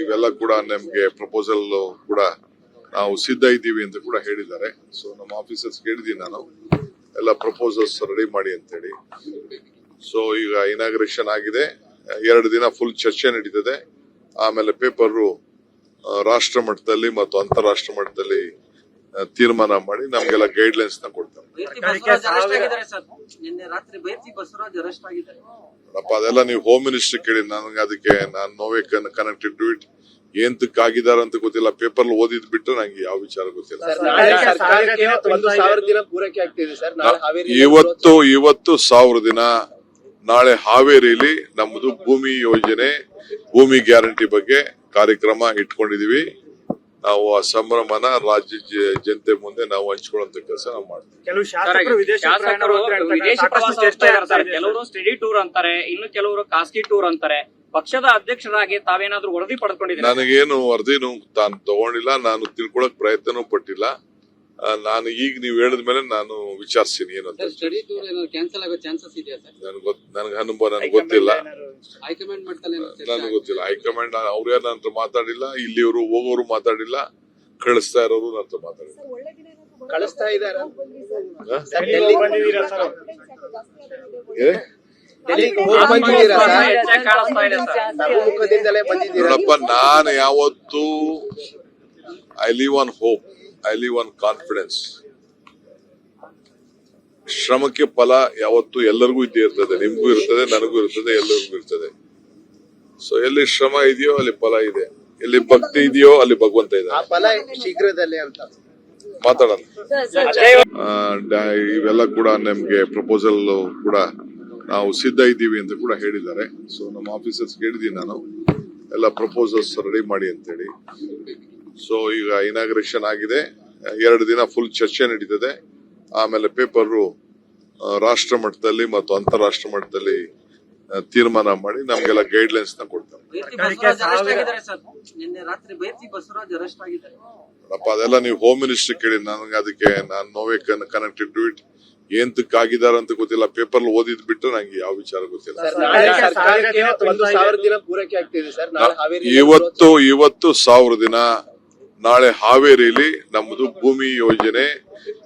ಇವೆಲ್ಲ ಕೂಡ ನಮ್ಗೆ ಪ್ರಪೋಸಲ್ ಕೂಡ ನಾವು ಸಿದ್ಧ ಇದ್ದೀವಿ ಅಂತ ಕೂಡ ಹೇಳಿದ್ದಾರೆ. ಸೊ ನಮ್ಮ ಆಫೀಸರ್ಸ್ ಹೇಳಿದೀನಿ ನಾನು, ಎಲ್ಲ ಪ್ರಪೋಸಲ್ಸ್ ರೆಡಿ ಮಾಡಿ ಅಂತೇಳಿ. ಸೊ ಈಗ ಇನಾಗ್ರೇಷನ್ ಆಗಿದೆ, 2 ದಿನ ಫುಲ್ ಚರ್ಚೆ ನಡೀತದೆ. ಆಮೇಲೆ ಪೇಪರು ರಾಷ್ಟ್ರ ಮಟ್ಟದಲ್ಲಿ ಮತ್ತು ಅಂತಾರಾಷ್ಟ್ರ ಮಟ್ಟದಲ್ಲಿ ತೀರ್ಮಾನ ಮಾಡಿ ನಮ್ಗೆಲ್ಲ ಗೈಡ್ಲೈನ್ಸ್ ನ ಕೊಡ್ತಾರೆ. ಅದೆಲ್ಲ ನೀವು ಹೋಮ್ ಮಿನಿಸ್ಟರ್ ಕೇಳಿ, ನನಗೆ ಅದಕ್ಕೆ ನಾನು ನೋವೇ ಕನೆಕ್ಟೆಡ್ ಟು ಇಟ್. ಏಂತಕ್ಕಾಗಿದ್ದಾರೆ ಅಂತ ಗೊತ್ತಿಲ್ಲ, ಪೇಪರ್ ಓದಿದ್ ಬಿಟ್ಟು ನಂಗೆ ಯಾವ ವಿಚಾರ ಗೊತ್ತಿಲ್ಲ. ಇವತ್ತು 1000 ದಿನ, ನಾಳೆ ಹಾವೇರಿಯಲ್ಲಿ ನಮ್ಮದು ಭೂಮಿ ಯೋಜನೆ, ಭೂಮಿ ಗ್ಯಾರಂಟಿ ಬಗ್ಗೆ ಕಾರ್ಯಕ್ರಮ ಇಟ್ಕೊಂಡಿದೀವಿ. ನಾವು ಆ ಸಂಭ್ರಮನ ರಾಜ್ಯ ಜನತೆ ಮುಂದೆ ನಾವು ಹಂಚ್ಕೊಳ್ಳುವಂತ ಕೆಲಸ ನಾವು ಮಾಡ್ತೀವಿ. ಕೆಲವರು ಸ್ಟಡಿ ಟೂರ್ ಅಂತಾರೆ, ಇನ್ನು ಕೆಲವರು ಖಾಸಗಿ ಟೂರ್ ಅಂತಾರೆ. ಪಕ್ಷದ ಅಧ್ಯಕ್ಷರಾಗಿ ತಾವೇನಾದ್ರೂ ವರದಿ ಪಡೆದುಕೊಂಡಿದ್ದೀರಾ? ನನಗೇನು ವರದಿನೂ ತಾನು ತಗೊಂಡಿಲ್ಲ, ನಾನು ತಿಳ್ಕೊಳಕ್ ಪ್ರಯತ್ನನೂ ಪಟ್ಟಿಲ್ಲ. ನಾನು ಈಗ ನೀವು ಹೇಳಿದ್ಮೇಲೆ ನಾನು ವಿಚಾರಿಸ್ತೀನಿ ಏನಂತ. ನನಗೆ ಅನುಭವ ನನಗೆ ಗೊತ್ತಿಲ್ಲ, ನನಗೆ ಗೊತ್ತಿಲ್ಲ. ಹೈಕಮಾಂಡ್ ಅವ್ರು ಯಾರು ನನ್ನ ಹತ್ರ ಮಾತಾಡಿಲ್ಲ, ಇಲ್ಲಿಯವರು ಹೋಗೋರು ಮಾತಾಡಿಲ್ಲ, ಕಳಿಸ್ತಾ ಇರೋರು ನನ್ನ ಹತ್ರ ಮಾತಾಡಿಲ್ಲ. ಕಳಿಸ್ತಾ ಇದ್ದಾರೆ ನೋಡಪ್ಪ, ನಾನು ಯಾವತ್ತು I live on hope, I live on confidence. ಶ್ರಮಕ್ಕೆ ಫಲ ಯಾವತ್ತು ಎಲ್ಲರಿಗೂ ಇದ್ದೇ ಇರ್ತದೆ, ನಿಮ್ಗೂ ಇರ್ತದೆ, ನನಗೂ ಇರ್ತದೆ, ಎಲ್ಲರಿಗೂ ಇರ್ತದೆ. ಸೊ ಎಲ್ಲಿ ಶ್ರಮ ಇದೆಯೋ ಅಲ್ಲಿ ಫಲ ಇದೆ, ಎಲ್ಲಿ ಭಕ್ತಿ ಇದೆಯೋ ಅಲ್ಲಿ ಭಗವಂತ ಇದೆ. ಫಲ ಶೀಘ್ರದಲ್ಲೇ ಅಂತ ಮಾತಾಡೋಣ. ಇವೆಲ್ಲ ಕೂಡ ನಮ್ಗೆ ಪ್ರಪೋಸಲ್ ಕೂಡ ನಾವು ಸಿದ್ಧ ಇದ್ದೀವಿ ಅಂತ ಕೂಡ ಹೇಳಿದ್ದಾರೆ. ಸೊ ನಮ್ಮ ಆಫೀಸರ್ಸ್ ಹೇಳಿದೀನಿ ನಾನು, ಎಲ್ಲ ಪ್ರಪೋಸಲ್ಸ್ ರೆಡಿ ಮಾಡಿ ಅಂತೇಳಿ. ಸೊ ಈಗ ಇನಾಗ್ರೇಷನ್ ಆಗಿದೆ, 2 ದಿನ ಫುಲ್ ಚರ್ಚೆ ನಡೀತದೆ. ಆಮೇಲೆ ಪೇಪರು ರಾಷ್ಟ್ರ ಮಟ್ಟದಲ್ಲಿ ಮತ್ತು ಅಂತಾರಾಷ್ಟ್ರ ಮಟ್ಟದಲ್ಲಿ ತೀರ್ಮಾನ ಮಾಡಿ ನಮ್ಗೆಲ್ಲ ಗೈಡ್ಲೈನ್ಸ್ ನ ಕೊಡ್ತಾರೆ. ಅದೆಲ್ಲ ನೀವು ಹೋಮ್ ಮಿನಿಸ್ಟರ್ ಕೇಳಿ, ನನಗೆ ಅದಕ್ಕೆ ನಾನು ನೋವೇ ಕನೆಕ್ಟೆಡ್ ಟು ಇಟ್. ಏಂತಕ್ಕಾಗಿದ್ದಾರೆ ಅಂತ ಗೊತ್ತಿಲ್ಲ, ಪೇಪರ್ ಓದಿದ್ ಬಿಟ್ಟು ನಂಗೆ ಯಾವ ವಿಚಾರ ಗೊತ್ತಿಲ್ಲ. ಇವತ್ತು 1000 ದಿನ, ನಾಳೆ ಹಾವೇರಿಯಲ್ಲಿ ನಮ್ಮದು ಭೂಮಿ ಯೋಜನೆ,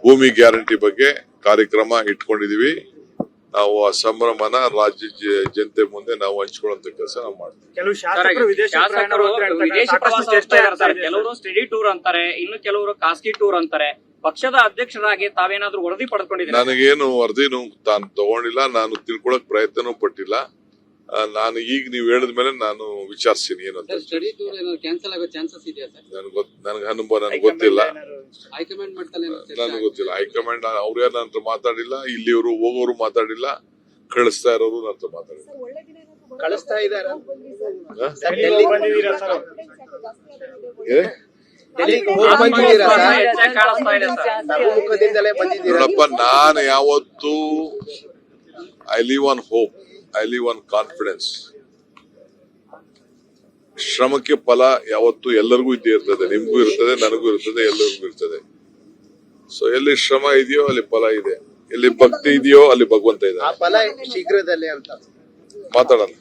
ಭೂಮಿ ಗ್ಯಾರಂಟಿ ಬಗ್ಗೆ ಕಾರ್ಯಕ್ರಮ ಇಟ್ಕೊಂಡಿದೀವಿ. ನಾವು ಆ ಸಂಭ್ರಮನ ರಾಜ್ಯ ಜನತೆ ಮುಂದೆ ನಾವು ಹಂಚ್ಕೊಳ್ಳುವಂತ ಕೆಲಸ ನಾವು ಮಾಡ್ತೀವಿ. ಕೆಲವರು ಸ್ಟಡಿ ಟೂರ್ ಅಂತಾರೆ, ಇನ್ನು ಕೆಲವರು ಖಾಸಗಿ ಟೂರ್ ಅಂತಾರೆ. ಪಕ್ಷದ ಅಧ್ಯಕ್ಷರಾಗಿ ತಾವೇನಾದ್ರೂ ವರದಿ ಪಡೆದುಕೊಂಡಿದ್ದೀರಾ? ನನಗೇನು ವರದಿನೂ ತಾನು ತಗೊಂಡಿಲ್ಲ, ನಾನು ತಿಳ್ಕೊಳಕ್ ಪ್ರಯತ್ನನೂ ಪಟ್ಟಿಲ್ಲ. ನಾನು ಈಗ ನೀವು ಹೇಳಿದ್ಮೇಲೆ ನಾನು ವಿಚಾರಿಸ್ತೀನಿ ಏನಂತ. ನನಗೆ ಅನುಭವ ನನಗೆ ಗೊತ್ತಿಲ್ಲ, ನನಗೆ ಗೊತ್ತಿಲ್ಲ. ಹೈಕಮಾಂಡ್ ಅವ್ರು ಯಾರು ನನ್ನ ಹತ್ರ ಮಾತಾಡಿಲ್ಲ, ಇಲ್ಲಿಯವರು ಹೋಗೋರು ಮಾತಾಡಿಲ್ಲ, ಕಳಿಸ್ತಾ ಇರೋರು ನನ್ನ ಹತ್ರ ಮಾತಾಡಿಲ್ಲ. ಕಳಿಸ್ತಾ ಇದ್ದಾರೆ ನೋಡಪ್ಪ, ನಾನು ಯಾವತ್ತು I live on hope, I live on confidence. ಶ್ರಮಕ್ಕೆ ಫಲ ಯಾವತ್ತು ಎಲ್ಲರಿಗೂ ಇದ್ದೇ ಇರ್ತದೆ, ನಿಮ್ಗೂ ಇರ್ತದೆ, ನನಗೂ ಇರ್ತದೆ, ಎಲ್ಲರಿಗೂ ಇರ್ತದೆ. ಸೊ ಎಲ್ಲಿ ಶ್ರಮ ಇದೆಯೋ ಅಲ್ಲಿ ಫಲ ಇದೆ, ಎಲ್ಲಿ ಭಕ್ತಿ ಇದೆಯೋ ಅಲ್ಲಿ ಭಗವಂತ ಇದೆ. ಫಲ ಶೀಘ್ರದಲ್ಲೇ ಅಂತ ಮಾತಾಡೋಣ.